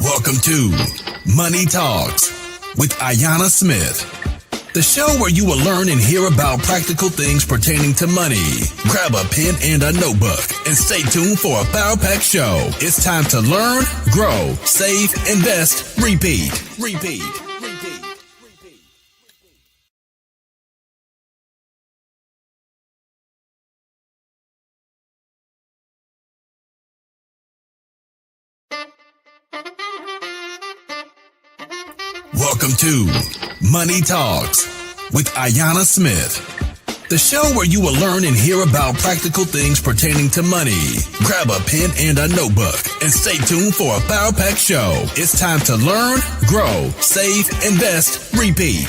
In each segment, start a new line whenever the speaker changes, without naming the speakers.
Welcome to Money Talks with Ayanna Smith, the show where you will learn and hear about practical things pertaining to money. Grab a pen and a notebook and stay tuned for a power-packed show. It's time to learn, grow, save, invest, repeat. Welcome to Money Talks with Ayanna Smith, the show where you will learn and hear about practical things pertaining to money. Grab a pen and a notebook and stay tuned for a power-packed show. It's time to learn, grow, save, invest, repeat.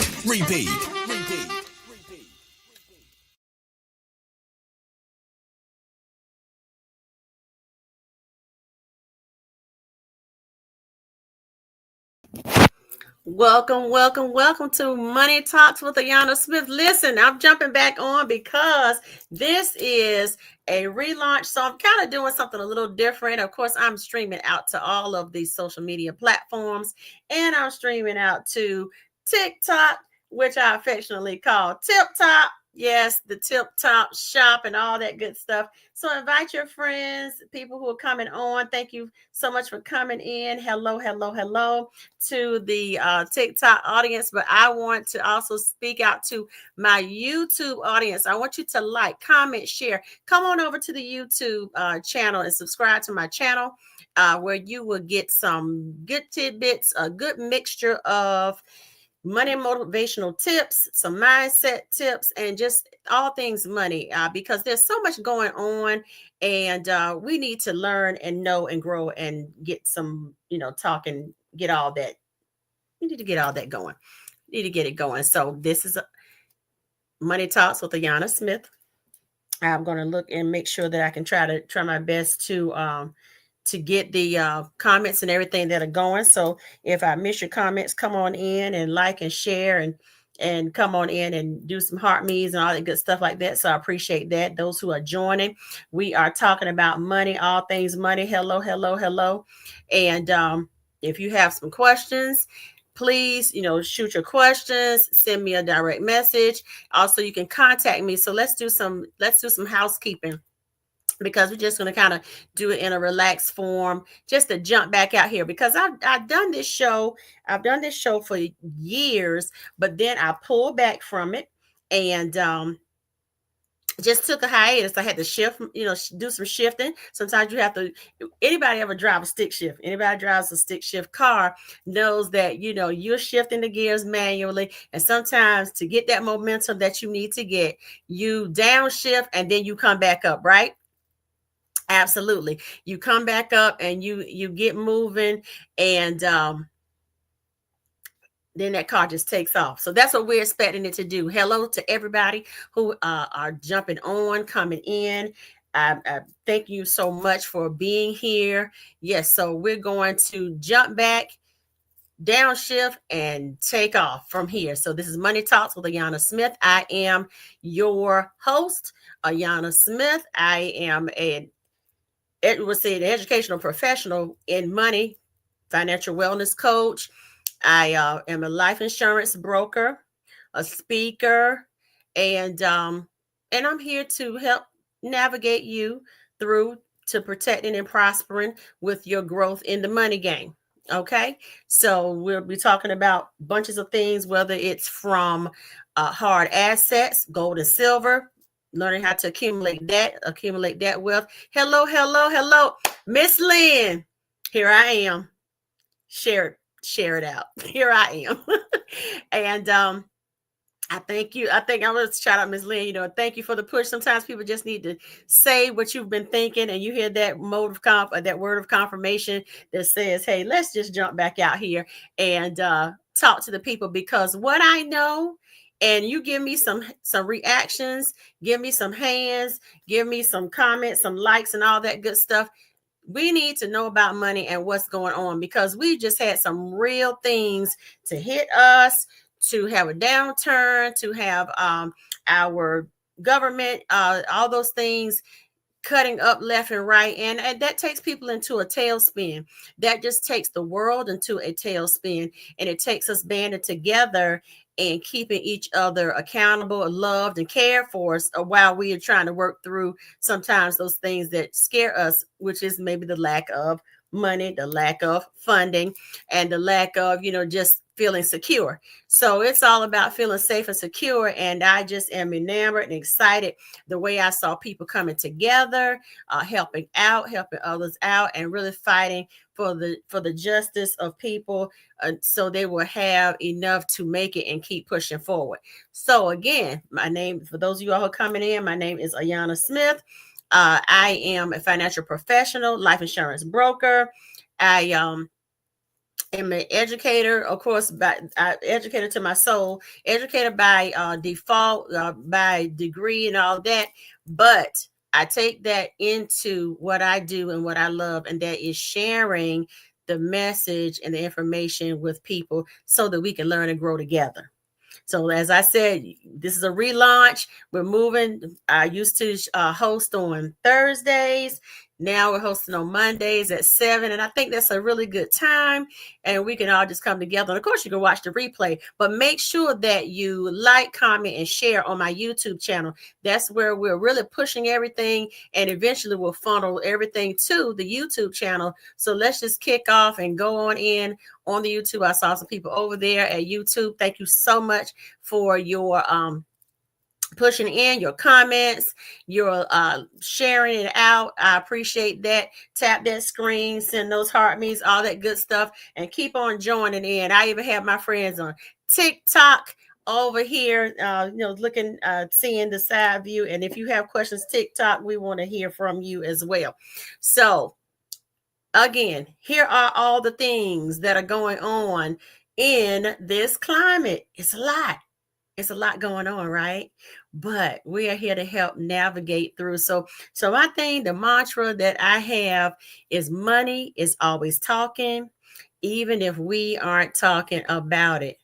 Welcome to Money Talks with Ayanna Smith. Listen, I'm jumping back on because this is a relaunch. So I'm kind of doing something a little different. Of course, I'm streaming out to all of these social media platforms, and I'm streaming out to TikTok, which I affectionately call Tip Top. Yes, the Tip Top shop and all that good stuff. So invite your friends, people who are coming on. Thank you so much for coming in. Hello to the TikTok audience, but I want to also speak out to my YouTube audience. I want you to like, comment, share. Come on over to the YouTube channel and subscribe to my channel where you will get some good tidbits, a good mixture of money motivational tips, some mindset tips, and just all things money because there's so much going on, and we need to learn and know and grow and get some, talk and get all that. We need to get all that going. Need to get it going. So this is Money Talks with Ayanna Smith. I'm going to look and make sure that I can try my best to get the comments and everything that are going. So if I miss your comments, come on in and like and share and come on in and do some heart me's and all that good stuff like that. So I appreciate that. Those who are joining, we are talking about money, all things money. Hello. And if you have some questions, please, shoot your questions, send me a direct message. Also, you can contact me. So let's do some housekeeping, because we're just going to kind of do it in a relaxed form, just to jump back out here, because I've done this show for years, but then I pulled back from it and just took a hiatus. I had to shift, do some shifting. Sometimes you have to. Anybody ever drive a stick shift? Anybody drives a stick shift car knows that, you're shifting the gears manually. And sometimes to get that momentum that you need to get, you downshift and then you come back up, right? Absolutely. You come back up and you get moving, and then that car just takes off. So that's what we're expecting it to do. Hello to everybody who are jumping on, coming in. I thank you so much for being here. Yes, so we're going to jump back, downshift, and take off from here. So this is Money Talks with Ayanna Smith. I am your host, Ayanna Smith. I am an educational professional in money, financial wellness coach. I am a life insurance broker, a speaker, and I'm here to help navigate you through to protecting and prospering with your growth in the money game. Okay, so we'll be talking about bunches of things, whether it's from hard assets, gold and silver, learning how to accumulate that wealth. Hello, Miss Lynn. Here I am. Share it out. Here I am. And I thank you. I think I'm going to shout out Miss Lynn. Thank you for the push. Sometimes people just need to say what you've been thinking, and you hear that that word of confirmation that says, "Hey, let's just jump back out here and talk to the people." Because what I know, and you give me some reactions, give me some hands, give me some comments, some likes, and all that good stuff. We need to know about money and what's going on, because we just had some real things to hit us, to have a downturn, to have our government, all those things cutting up left and right, and that takes people into a tailspin. That just takes the world into a tailspin, and it takes us banding together and keeping each other accountable, loved, and cared for us while we are trying to work through sometimes those things that scare us, which is maybe the lack of money, the lack of funding, and the lack of, just feeling secure. So it's all about feeling safe and secure. And I just am enamored and excited the way I saw people coming together, helping out, helping others out, and really fighting for the justice of people, so they will have enough to make it and keep pushing forward. So again, my name, for those of you all who are coming in, my name is Ayanna Smith. I am a financial professional, life insurance broker. I am an educator, of course, by educator to my soul, educator by default, by degree and all that. But I take that into what I do and what I love, and that is sharing the message and the information with people so that we can learn and grow together. So as I said, this is a relaunch. We're moving. I used to host on Thursdays. Now we're hosting on Mondays at 7. And I think that's a really good time. And we can all just come together. And of course, you can watch the replay. But make sure that you like, comment, and share on my YouTube channel. That's where we're really pushing everything. And eventually we'll funnel everything to the YouTube channel. So let's just kick off and go on in on the YouTube. I saw some people over there at YouTube. Thank you so much for your pushing in your comments, your sharing it out. I appreciate that. Tap that screen, send those heart me's, all that good stuff, and keep on joining in. I even have my friends on TikTok over here, looking, seeing the side view. And if you have questions, TikTok, we want to hear from you as well. So again, here are all the things that are going on in this climate. It's a lot. It's a lot going on, right? But we are here to help navigate through. So my thing, the mantra that I have is money is always talking, even if we aren't talking about it.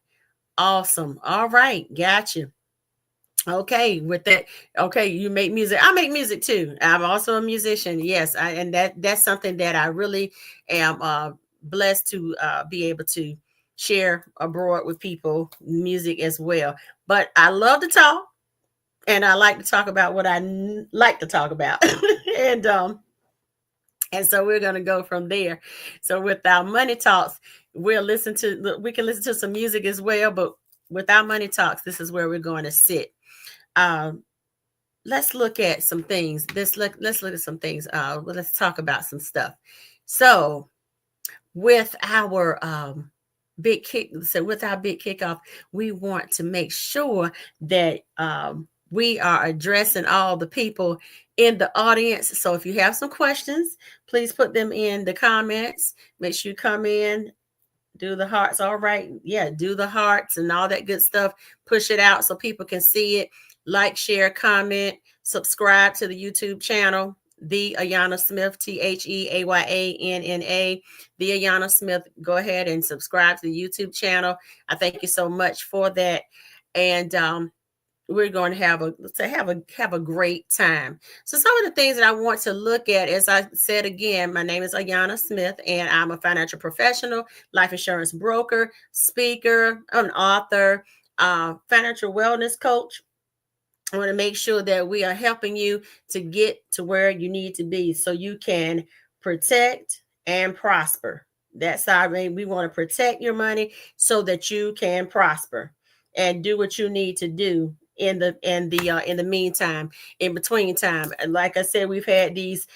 Awesome. All right. Gotcha. Okay, with that, okay, you make music. I make music too. I'm also a musician. Yes, and that's something that I really am blessed to be able to share abroad with people, music as well. But I love to talk, and I like to talk about what I like to talk about, and so we're gonna go from there. So with our money talks, we can listen to some music as well. But with our money talks, this is where we're going to sit. Um, let's look at some things. Let's look at some things. Let's talk about some stuff. So with our with our big kickoff, we want to make sure that we are addressing all the people in the audience. So if you have some questions, please put them in the comments. Make sure you come in, do the hearts. All right. Yeah, do the hearts and all that good stuff. Push it out so people can see it. Like, share, comment, subscribe to the YouTube channel, The Ayanna Smith, TheAyanna, The Ayanna Smith. Go ahead and subscribe to the YouTube channel. I thank you so much for that. And we're going to have a great time. So some of the things that I want to look at, as I said again, my name is Ayanna Smith, and I'm a financial professional, life insurance broker, speaker, an author, financial wellness coach. I want to make sure that we are helping you to get to where you need to be so you can protect and prosper. That's how we want to protect your money so that you can prosper and do what you need to do in the meantime, in between time. And like I said, we've had these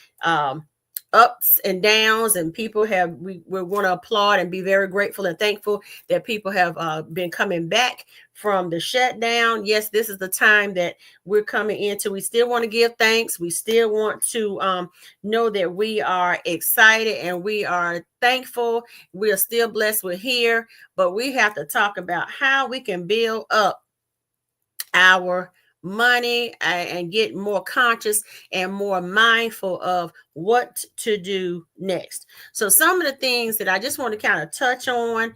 ups and downs, and people have, we want to applaud and be very grateful and thankful that people have been coming back from the shutdown. Yes, this is the time that we're coming into. We still want to give thanks. We still want to know that we are excited and we are thankful. We are still blessed we're here, but we have to talk about how we can build up our money and get more conscious and more mindful of what to do next. So some of the things that I just want to kind of touch on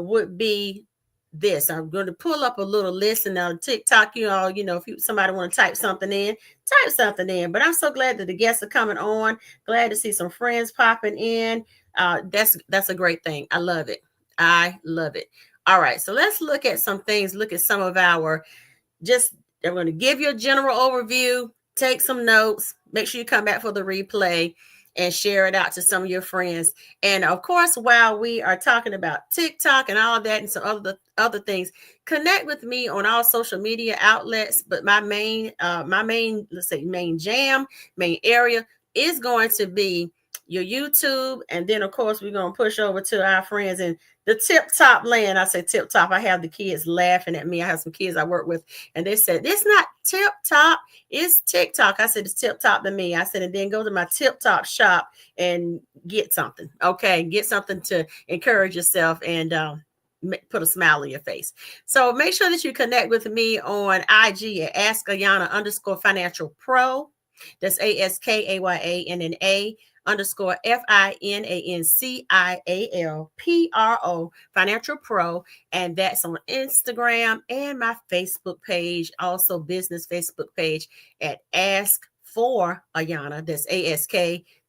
would be this. I'm going to pull up a little list, and on TikTok, if somebody want to type something in, type something in. But I'm so glad that the guests are coming on. Glad to see some friends popping in. That's a great thing. I love it. I love it. All right, so let's look at some things. Look at some of our just. I'm going to give you a general overview. Take some notes. Make sure you come back for the replay and share it out to some of your friends. And of course, while we are talking about TikTok and all that and some other things, connect with me on all social media outlets. But my main, let's say main area is going to be your YouTube. And then of course, we're going to push over to our friends in the tip top land. I say tip top. I have the kids laughing at me. I have some kids I work with, and they said, it's not tip top, it's TikTok. I said, it's tip top to me. I said, and then go to my tip top shop and get something. Okay. Get something to encourage yourself and put a smile on your face. So make sure that you connect with me on IG at Ask Ayanna _financial pro. That's ASKAYANNA _FINANCIALPRO financial pro. And that's on Instagram and my Facebook page, also business Facebook page at Ask for Ayanna. That's ASK,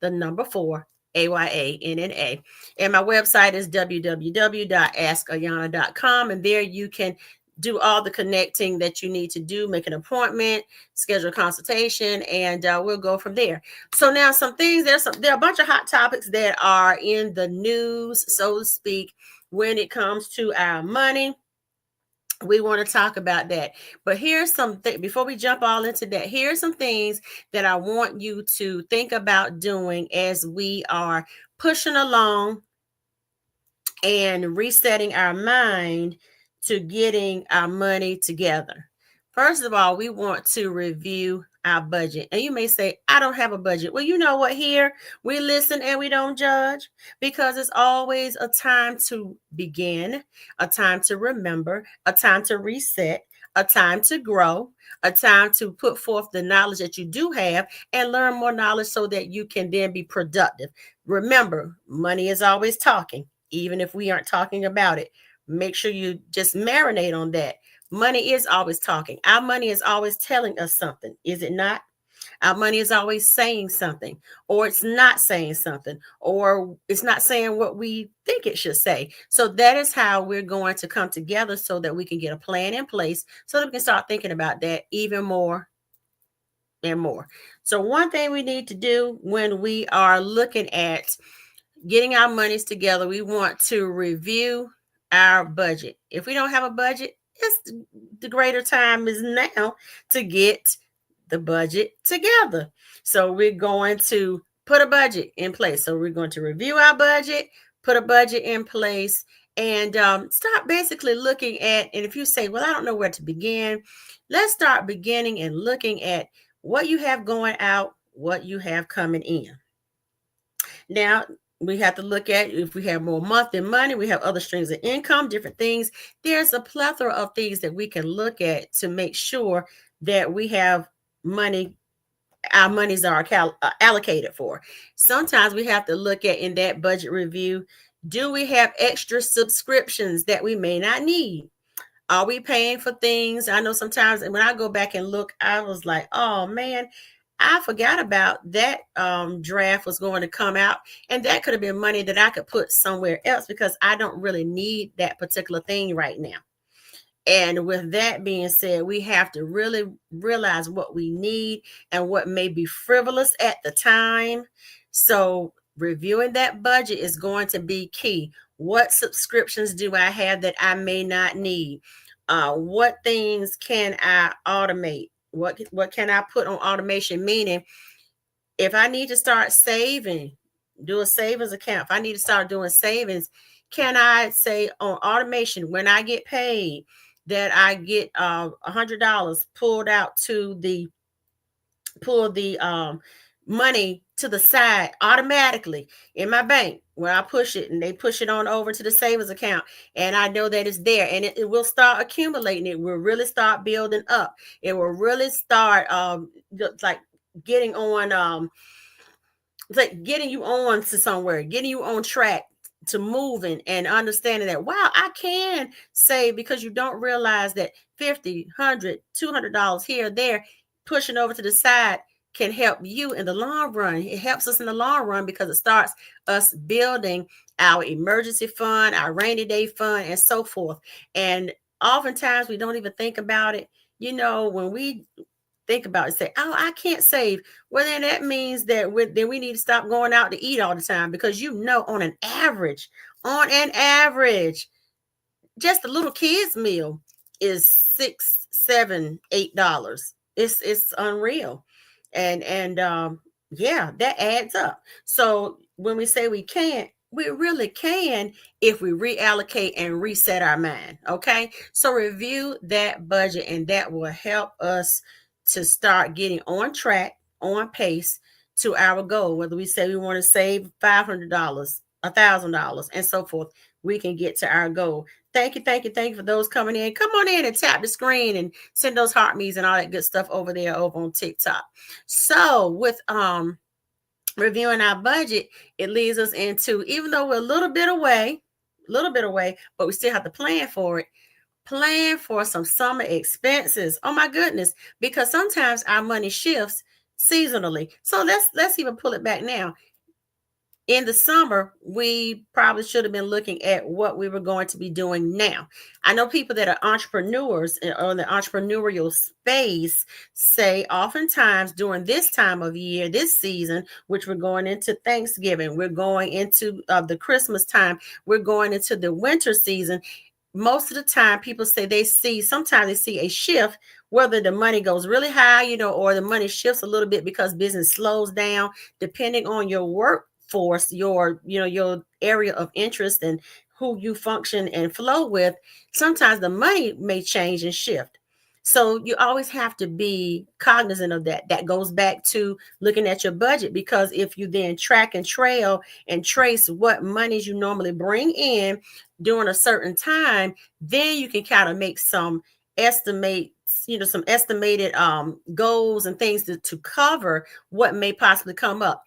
the number 4, AYANNA. And my website is www.askayanna.com. And there you can do all the connecting that you need to do, make an appointment, schedule a consultation, and we'll go from there. So now some things, there are a bunch of hot topics that are in the news, so to speak, when it comes to our money. We want to talk about that. But here's something, before we jump all into that, here's some things that I want you to think about doing as we are pushing along and resetting our mind to getting our money together. First of all, we want to review our budget. And you may say, I don't have a budget. Well, you know what? Here we listen and we don't judge, because it's always a time to begin, a time to remember, a time to reset, a time to grow, a time to put forth the knowledge that you do have and learn more knowledge so that you can then be productive. Remember, money is always talking, even if we aren't talking about it. Make sure you just marinate on that. Money is always talking. Our money is always telling us something, is it not? Our money is always saying something, or it's not saying something, or it's not saying what we think it should say. So that is how we're going to come together so that we can get a plan in place so that we can start thinking about that even more and more. So one thing we need to do when we are looking at getting our monies together, we want to review our budget. If we don't have a budget, it's the greater time is now to get the budget together. So we're going to put a budget in place. So we're going to review our budget, put a budget in place, and start basically looking at, and if you say, well, I don't know where to begin, let's start beginning and looking at what you have going out, what you have coming in. Now, we have to look at if we have more monthly money, we have other streams of income, different things. There's a plethora of things that we can look at to make sure that we have money, our monies are allocated for. Sometimes we have to look at in that budget review, do we have extra subscriptions that we may not need? Are we paying for things? I know sometimes when I go back and look, I was like, oh man, I forgot about that draft was going to come out, and that could have been money that I could put somewhere else because I don't really need that particular thing right now. And with that being said, we have to really realize what we need and what may be frivolous at the time. So reviewing that budget is going to be key. What subscriptions do I have that I may not need? What things can I automate? What can I put on automation? Meaning, if I need to start saving, do a savings account. If I need to start doing savings, can I say on automation when I get paid that I get $100 pulled out to pull the money to the side automatically in my bank where I push it and they push it on over to the savings account, and I know that it's there, and it will start accumulating. It will really start building up. It will really start like getting on it's like getting you on to somewhere, getting you on track moving and understanding that, wow, I can save, because you don't realize that 50, $100, $200 here or there, pushing over to the side, can help you in the long run. It helps us in the long run because it starts us building our emergency fund, our rainy day fund, and so forth. And oftentimes we don't even think about it. When we think about it, say, oh, I can't save. Well, then that means that then we need to stop going out to eat all the time, because on an average, just a little kids meal is $6, $7, $8. It's unreal. And yeah, that adds up. So when we say we can't, we really can if we reallocate and reset our mind. Okay. So review that budget, and that will help us to start getting on track, on pace to our goal. Whether we say we want to save $500, $1,000, and so forth, we can get to our goal. Thank you for those coming in. Come on in and tap the screen and send those heart me's and all that good stuff over there over on TikTok. So with reviewing our budget, it leads us into, even though we're a little bit away, but we still have to plan for it. Plan for some summer expenses. Oh my goodness, because sometimes our money shifts seasonally. So let's even pull it back now. In the summer, we probably should have been looking at what we were going to be doing now. I know people that are entrepreneurs or in the entrepreneurial space say oftentimes during this time of year, this season, which we're going into Thanksgiving, we're going into the Christmas time, we're going into the winter season. Most of the time, people say sometimes they see a shift, whether the money goes really high, or the money shifts a little bit because business slows down, depending on your workforce, your area of interest and who you function and flow with. Sometimes the money may change and shift. So you always have to be cognizant of that. That goes back to looking at your budget, because if you then track and trail and trace what monies you normally bring in during a certain time, then you can kind of make some estimates, some estimated goals and things to cover what may possibly come up.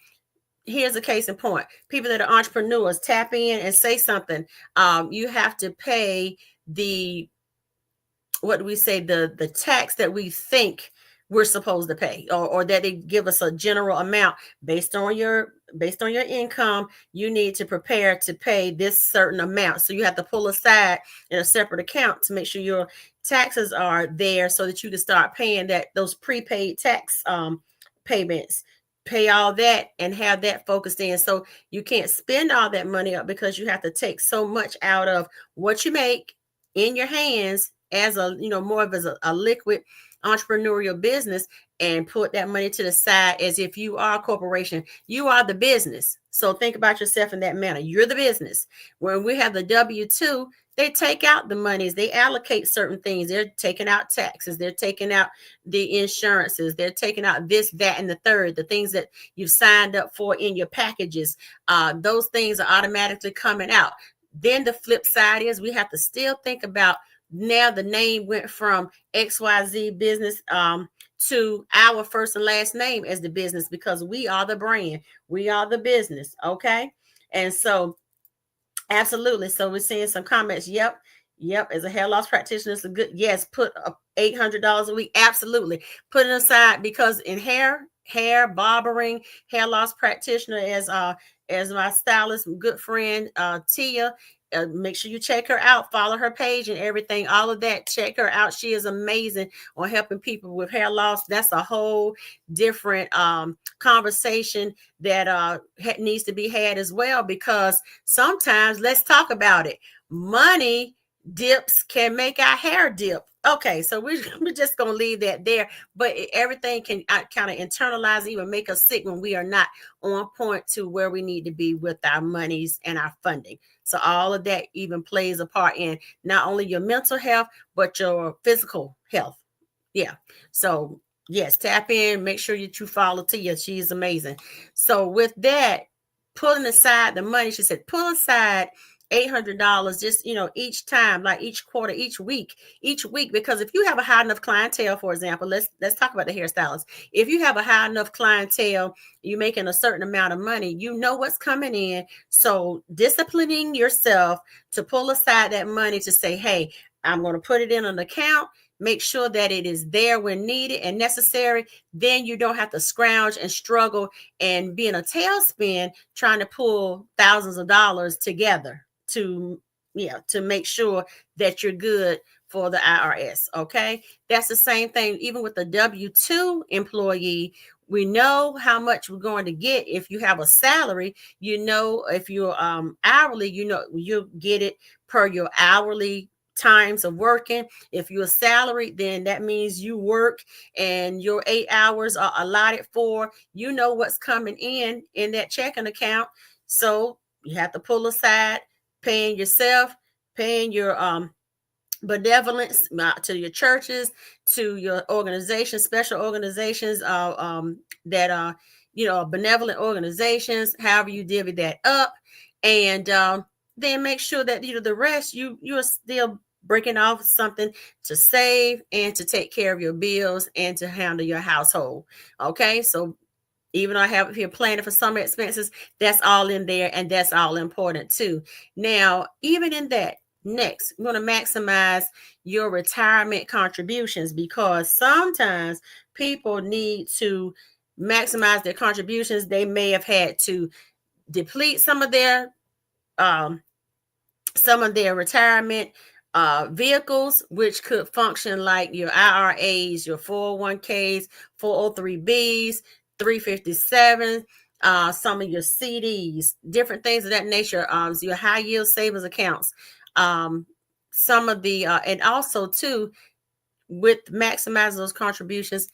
Here's a case in point. People that are entrepreneurs, tap in and say something. You have to pay the tax that we think we're supposed to pay, or that they give us a general amount based on your income. You need to prepare to pay this certain amount. So you have to pull aside in a separate account to make sure your taxes are there, so that you can start paying those prepaid tax payments. Pay all that and have that focused in. So you can't spend all that money up, because you have to take so much out of what you make in your hands as more of a liquid entrepreneurial business, and put that money to the side as if you are a corporation. You are the business. So think about yourself in that manner. You're the business. When we have the W-2, they take out the monies, they allocate certain things. They're taking out taxes, they're taking out the insurances, they're taking out this, that, and the third, the things that you've signed up for in your packages. Those things are automatically coming out. Then the flip side is we have to still think about, now the name went from XYZ business to our first and last name as the business, because we are the brand, we are the business. Okay. And so absolutely. So we're seeing some comments. Yep. As a hair loss practitioner, it's a good, yes, put up $800 a week. Absolutely. Put it aside, because in hair barbering, hair loss practitioner, as my stylist, good friend, Tia, make sure you check her out, follow her page and everything, all of that. Check her out. She is amazing on helping people with hair loss. That's a whole different conversation that needs to be had as well, because sometimes, let's talk about it, money dips can make our hair dip. Okay, so we're just going to leave that there. But everything can kind of internalize, even make us sick when we are not on point to where we need to be with our monies and our funding. So all of that even plays a part in not only your mental health, but your physical health. Yeah. So yes, tap in, make sure that you follow Tia. She's amazing. So with that, pulling aside the money, she said, pull aside $800 just, each time, like each quarter, each week, because if you have a high enough clientele, for example, let's talk about the hairstylist. If you have a high enough clientele, you're making a certain amount of money, you know what's coming in. So disciplining yourself to pull aside that money to say, hey, I'm going to put it in an account, make sure that it is there when needed and necessary. Then you don't have to scrounge and struggle and be in a tailspin trying to pull thousands of dollars together to make sure that you're good for the IRS. Okay. That's the same thing. Even with the W-2 employee, we know how much we're going to get. If you have a salary, if you're hourly, you'll get it per your hourly times of working. If you're salaried, then that means you work and your 8 hours are allotted for, what's coming in that checking account. So you have to pull aside, paying yourself, paying your benevolence to your churches, to your organizations, special organizations that are, benevolent organizations, however you divvy that up. And then make sure that, the rest, you're still breaking off something to save and to take care of your bills and to handle your household. Okay. So even though I have it here planning for summer expenses, that's all in there, and that's all important too. Now, even in that, next, you want to maximize your retirement contributions, because sometimes people need to maximize their contributions. They may have had to deplete some of their retirement vehicles, which could function like your IRAs, your 401ks, 403bs, 357, some of your CDs, different things of that nature, your high yield savings accounts, some of the, and also too, with maximizing those contributions,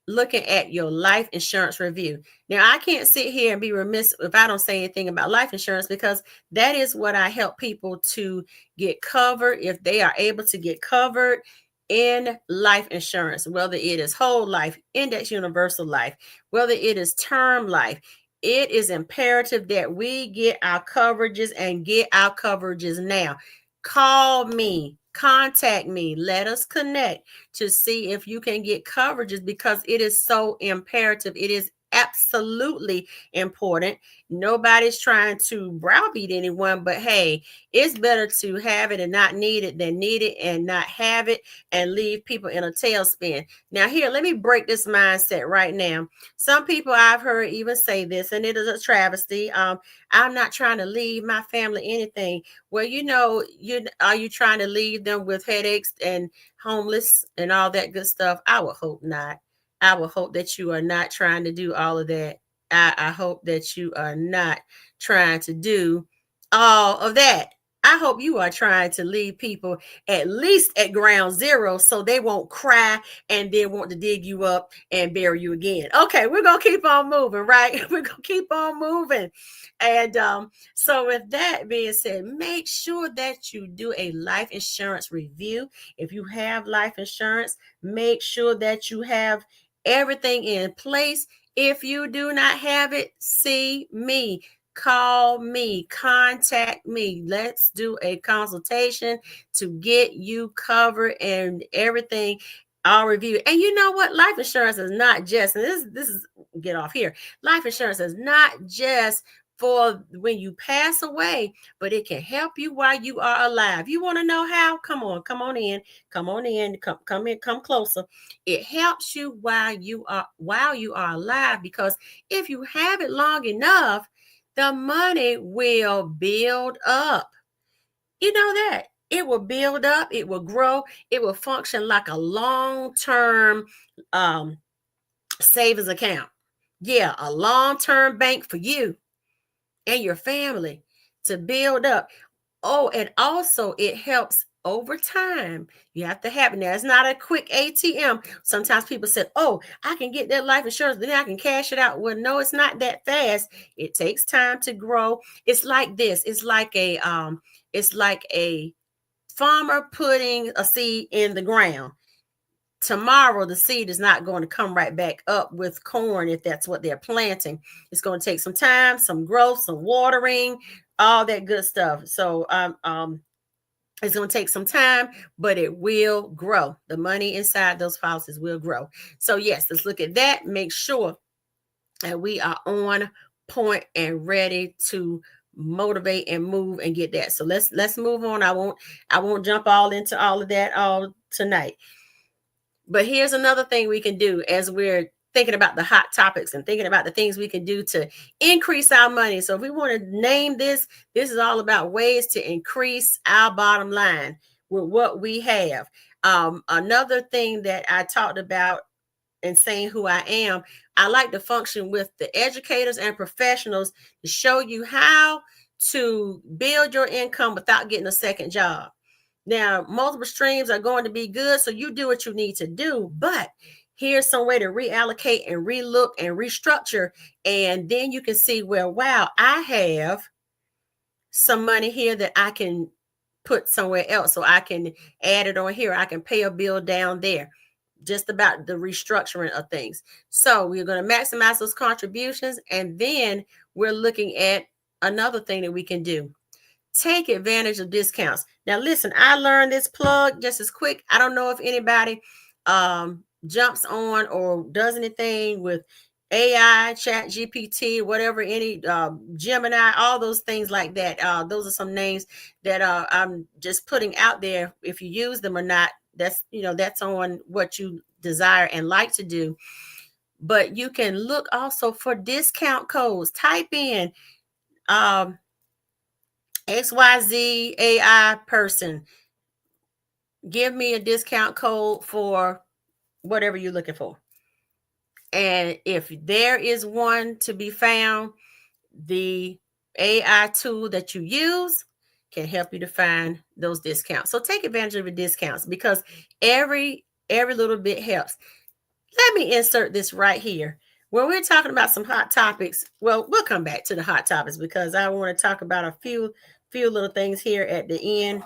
looking at your life insurance review. Now, I can't sit here and be remiss if I don't say anything about life insurance, because that is what I help people to get covered, if they are able to get covered in life insurance, whether it is whole life, index universal life, whether it is term life. It is imperative that we get our coverages and get our coverages now. Call me, contact me, let us connect to see if you can get coverages, because it is so imperative. It is absolutely important. Nobody's trying to browbeat anyone, but hey, it's better to have it and not need it than need it and not have it and leave people in a tailspin. Now, here, let me break this mindset right now. Some people I've heard even say this, and it is a travesty. I'm not trying to leave my family anything. Well, are you trying to leave them with headaches and homeless and all that good stuff? I would hope not. I would hope that you are not trying to do all of that. I hope that you are not trying to do all of that. I hope you are trying to leave people at least at ground zero, so they won't cry and then want to dig you up and bury you again. Okay, we're going to keep on moving, right? We're going to keep on moving. And so with that being said, make sure that you do a life insurance review. If you have life insurance, make sure that you have everything in place. If you do not have it, see me. Call me, contact me. Let's do a consultation to get you covered and everything. I'll review. And you know what? Life insurance is not just, and this is get off here. Life insurance is not just for when you pass away, but it can help you while you are alive. You want to know how? Come on in, come in, come closer. It helps you while you are alive, because if you have it long enough, the money will build up. You know that. It will build up, it will grow, it will function like a long-term savings account. Yeah, a long-term bank for you and your family to build up. Oh, and also it helps over time. You have to have it. Now, it's not a quick ATM. Sometimes people say, oh, I can get that life insurance, then I can cash it out. Well, no, it's not that fast. It takes time to grow. It's like this. It's like a farmer putting a seed in the ground. tomorrow the seed is not going to come right back up with corn if that's what they're planting. It's going to take some time, some growth, some watering, all that good stuff. So it's going to take some time, but it will grow. The money inside those policies will grow. So yes, let's look at that. Make sure that we are on point and ready to motivate and move and get that. So let's move on. I won't jump all into all of that all tonight. But here's another thing we can do as we're thinking about the hot topics and thinking about the things we can do to increase our money. So if we want to name this, this is all about ways to increase our bottom line with what we have. Another thing that I talked about and saying who I am, I like to function with the educators and professionals to show you how to build your income without getting a second job. Now, multiple streams are going to be good, so you do what you need to do, but here's some way to reallocate and relook and restructure, and then you can see, well, wow, I have some money here that I can put somewhere else, so I can add it on here. I can pay a bill down there. Just about the restructuring of things. So we're going to maximize those contributions, and then we're looking at another thing that we can do. Take advantage of discounts. Now, listen, I learned this plug just as quick. I don't know if anybody jumps on or does anything with AI, Chat GPT, whatever, any Gemini, all those things like that. Those are some names that I'm just putting out there. If you use them or not, that's on what you desire and like to do. But you can look also for discount codes. Type in XYZ AI person. Give me a discount code for whatever you're looking for. And if there is one to be found, the AI tool that you use can help you to find those discounts. So take advantage of the discounts, because every little bit helps. Let me insert this right here. When we're talking about some hot topics, well, we'll come back to the hot topics because I want to talk about a few little things here at the end,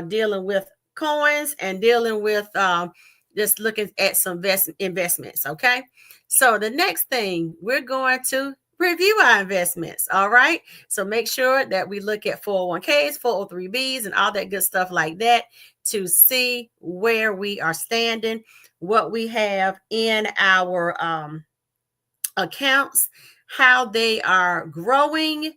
dealing with coins and dealing with just looking at some investments. Okay. So the next thing, we're going to review our investments. All right. So make sure that we look at 401ks, 403bs, and all that good stuff like that to see where we are standing, what we have in our accounts, how they are growing.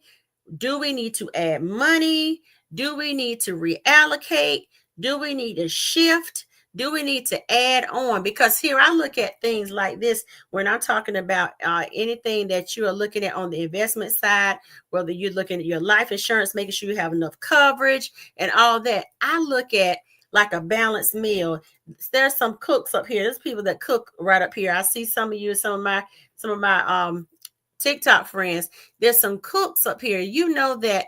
Do we need to add money? Do we need to reallocate? Do we need to shift? Do we need to add on? Because here I look at things like this when I'm talking about anything that you are looking at on the investment side, whether you're looking at your life insurance, making sure you have enough coverage and all that. I look at like a balanced meal. There's some cooks up here. There's people that cook right up here. I see some of you, some of my TikTok friends. There's some cooks up here. You know that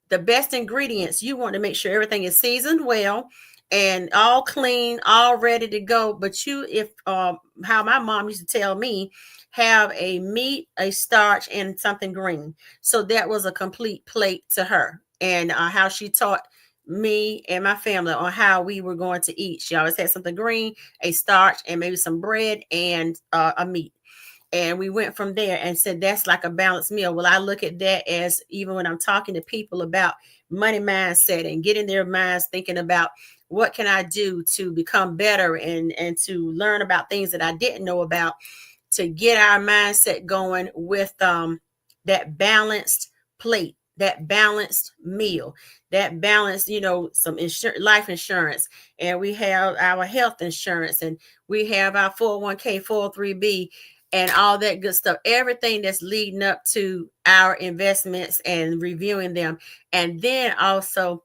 the best ingredients, you want to make sure everything is seasoned well and all clean, all ready to go. But if how my mom used to tell me, have a meat, a starch, and something green. So that was a complete plate to her, and how she taught me and my family on how we were going to eat. She always had something green, a starch, and maybe some bread and a meat. And we went from there and said, that's like a balanced meal. Well, I look at that as, even when I'm talking to people about money mindset and getting their minds thinking about what can I do to become better and to learn about things that I didn't know about, to get our mindset going with that balanced plate, that balanced meal, that balanced, some life insurance, and we have our health insurance, and we have our 401k, 403b, and all that good stuff, everything that's leading up to our investments and reviewing them. And then also,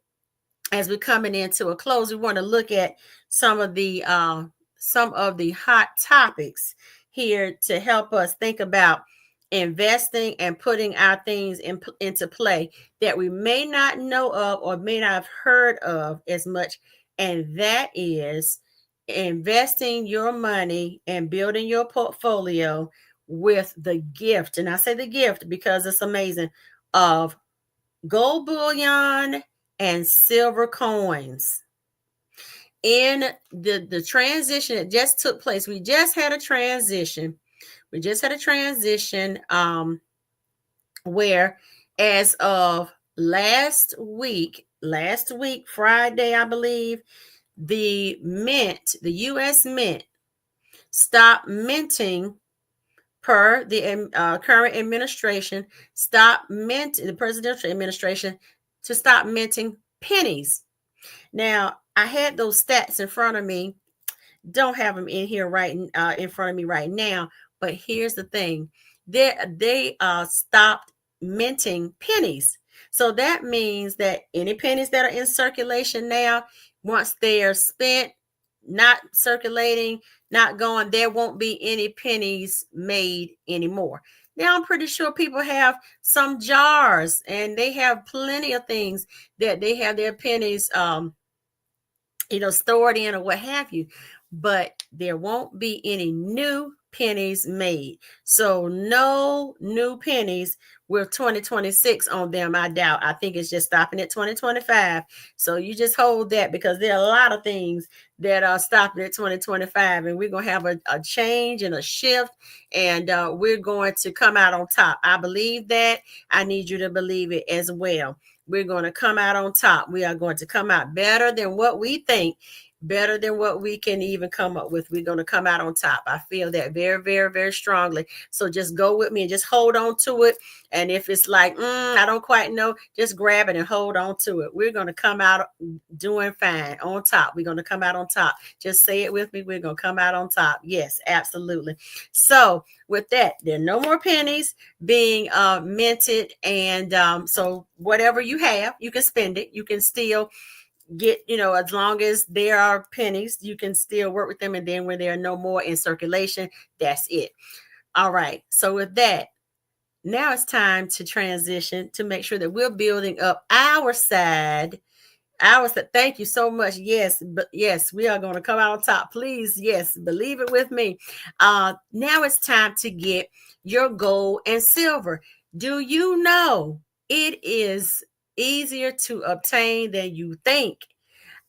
as we're coming into a close, we want to look at some of the hot topics here to help us think about investing and putting our things into play that we may not know of or may not have heard of as much. And that is investing your money and building your portfolio with the gift. And I say the gift because it's amazing, of gold bullion and silver coins. in the transition that just took place. We just had a transition. Where as of last week, Friday, I believe, the U.S. Mint stopped minting per the current administration, the presidential administration, to stop minting pennies. Now, I had those stats in front of me. Don't have them in here in front of me right now. But here's the thing: they stopped minting pennies. So that means that any pennies that are in circulation now, once they are spent, not circulating, not going, there won't be any pennies made anymore. Now, I'm pretty sure people have some jars and they have plenty of things that they have their pennies stored in or what have you, but there won't be any new pennies made. So no new pennies with 2026 on them, I doubt. I think it's just stopping at 2025. So you just hold that, because there are a lot of things that are stopping at 2025, and we're going to have a change and a shift, and we're going to come out on top. I believe that. I need you to believe it as well. We're going to come out on top. We are going to come out better than what we think, better than what we can even come up with. We're going to come out on top. I feel that very, very, very strongly. So just go with me and just hold on to it. And if it's like, I don't quite know, just grab it and hold on to it. We're going to come out doing fine, on top. We're going to come out on top. Just say it with me. We're going to come out on top. Yes, absolutely. So with that, there are no more pennies being minted. And so whatever you have, you can spend it. You can still get, as long as there are pennies, you can still work with them. And then when there are no more in circulation, that's it. All right. So with that, now it's time to transition to make sure that we're building up our side. Thank you so much. Yes, but yes, we are going to come out on top. Please, yes, believe it with me. Now it's time to get your gold and silver. Do you know it is easier to obtain than you think?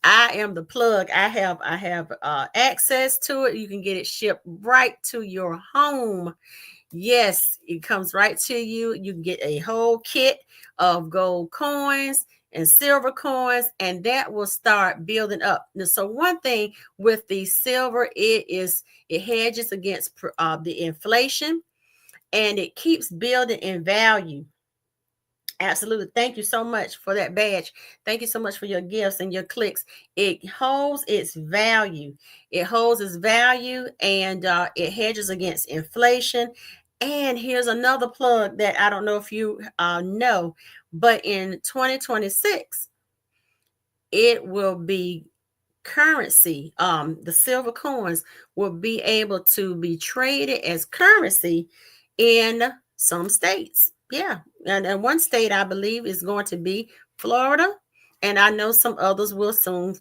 I am the plug. I have access to it. You can get it shipped right to your home. Yes, it comes right to you. You can get a whole kit of gold coins and silver coins, and that will start building up. So one thing with the silver, it hedges against the inflation, and it keeps building in value. Absolutely. Thank you so much for that badge. Thank you so much for your gifts and your clicks. It holds its value. It holds its value, and it hedges against inflation. And here's another plug that I don't know if you know, but in 2026, it will be currency. The silver coins will be able to be traded as currency in some states. Yeah. And one state I believe is going to be Florida. And I know some others will soon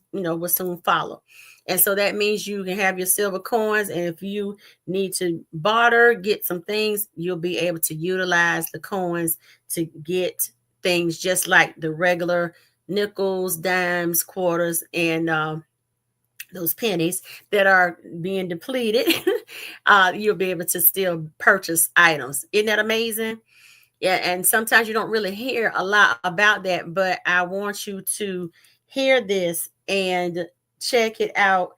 follow. And so that means you can have your silver coins. And if you need to barter, get some things, you'll be able to utilize the coins to get things just like the regular nickels, dimes, quarters, and those pennies that are being depleted. You'll be able to still purchase items. Isn't that amazing? Yeah, and sometimes you don't really hear a lot about that, but I want you to hear this and check it out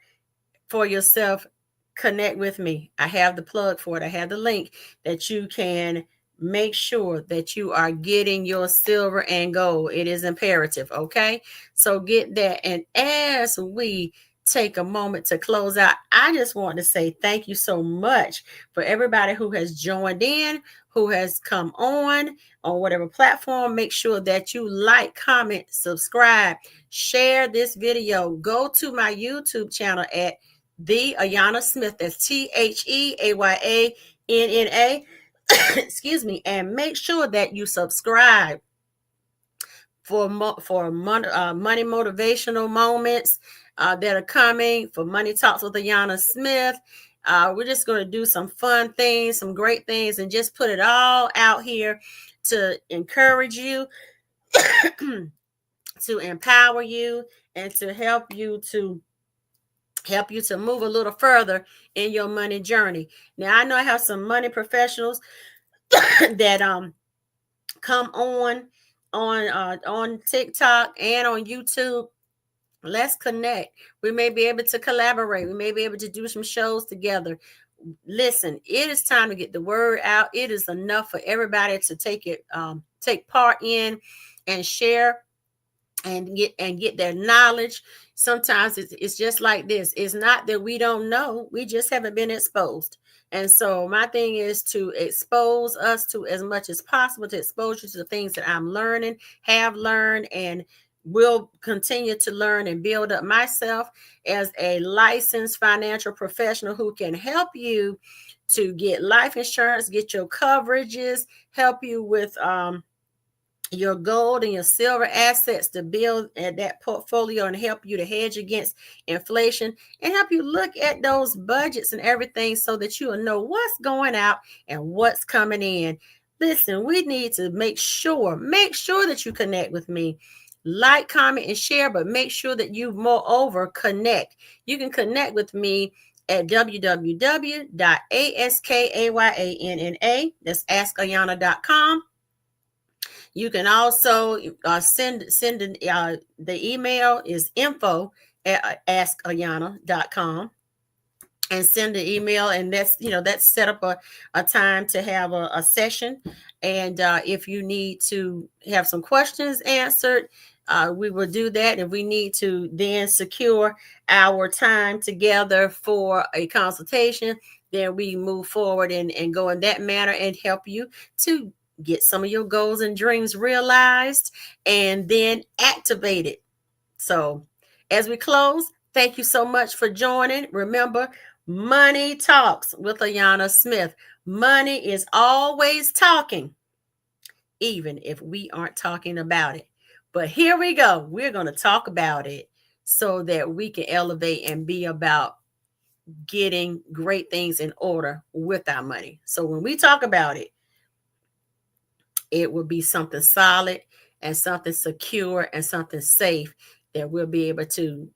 for yourself. Connect with me. I have the plug for it. I have the link that you can make sure that you are getting your silver and gold. It is imperative. Okay. So get that. And as we take a moment to close out, I just want to say thank you so much for everybody who has joined in, who has come on whatever platform. Make sure that you like, comment, subscribe, share this video. Go to my YouTube channel at the Ayanna Smith. That's TheAyanna. Excuse me. And make sure that you subscribe for money motivational moments that are coming, for Money Talks with Ayanna Smith. We're just going to do some fun things, some great things, and just put it all out here to encourage you, to empower you, and to help you to help you to move a little further in your money journey. Now, I know I have some money professionals that come on TikTok and on YouTube. Let's connect. We may be able to collaborate. We may be able to do some shows together. Listen, it is time to get the word out. It is enough for everybody to take part in and share and get their knowledge. Sometimes it's just like this. It's not that we don't know, we just haven't been exposed. And so my thing is to expose us to as much as possible, to expose you to the things that I'm learning, have learned, and will continue to learn and build up myself as a licensed financial professional who can help you to get life insurance, get your coverages, help you with your gold and your silver assets to build that portfolio and help you to hedge against inflation and help you look at those budgets and everything so that you will know what's going out and what's coming in. Listen, we need to make sure that you connect with me. Like, comment, and share, but make sure that you moreover connect. You can connect with me at www.askayanna, that's askayanna.com. You can also send the email is info@askayanna.com, and send an email, and that's set up a time to have a session. And if you need to have some questions answered, we will do that. If we need to then secure our time together for a consultation, then we move forward and go in that manner and help you to get some of your goals and dreams realized and then activated. So as we close, thank you so much for joining. Remember, Money Talks with Ayanna Smith. Money is always talking, even if we aren't talking about it. But here we go. We're going to talk about it so that we can elevate and be about getting great things in order with our money. So when we talk about it, it will be something solid and something secure and something safe that we'll be able to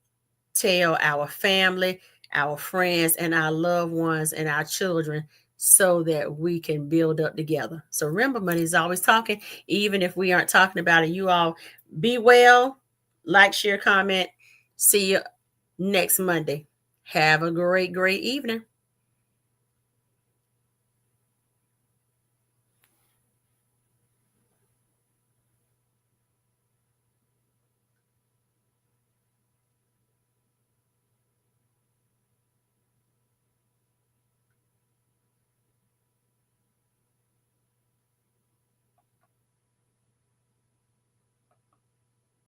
tell our family, our friends, and our loved ones and our children so that we can build up together. So remember, money is always talking, even if we aren't talking about it. You all be well, like, share, comment. See you next Monday. Have a great, great evening.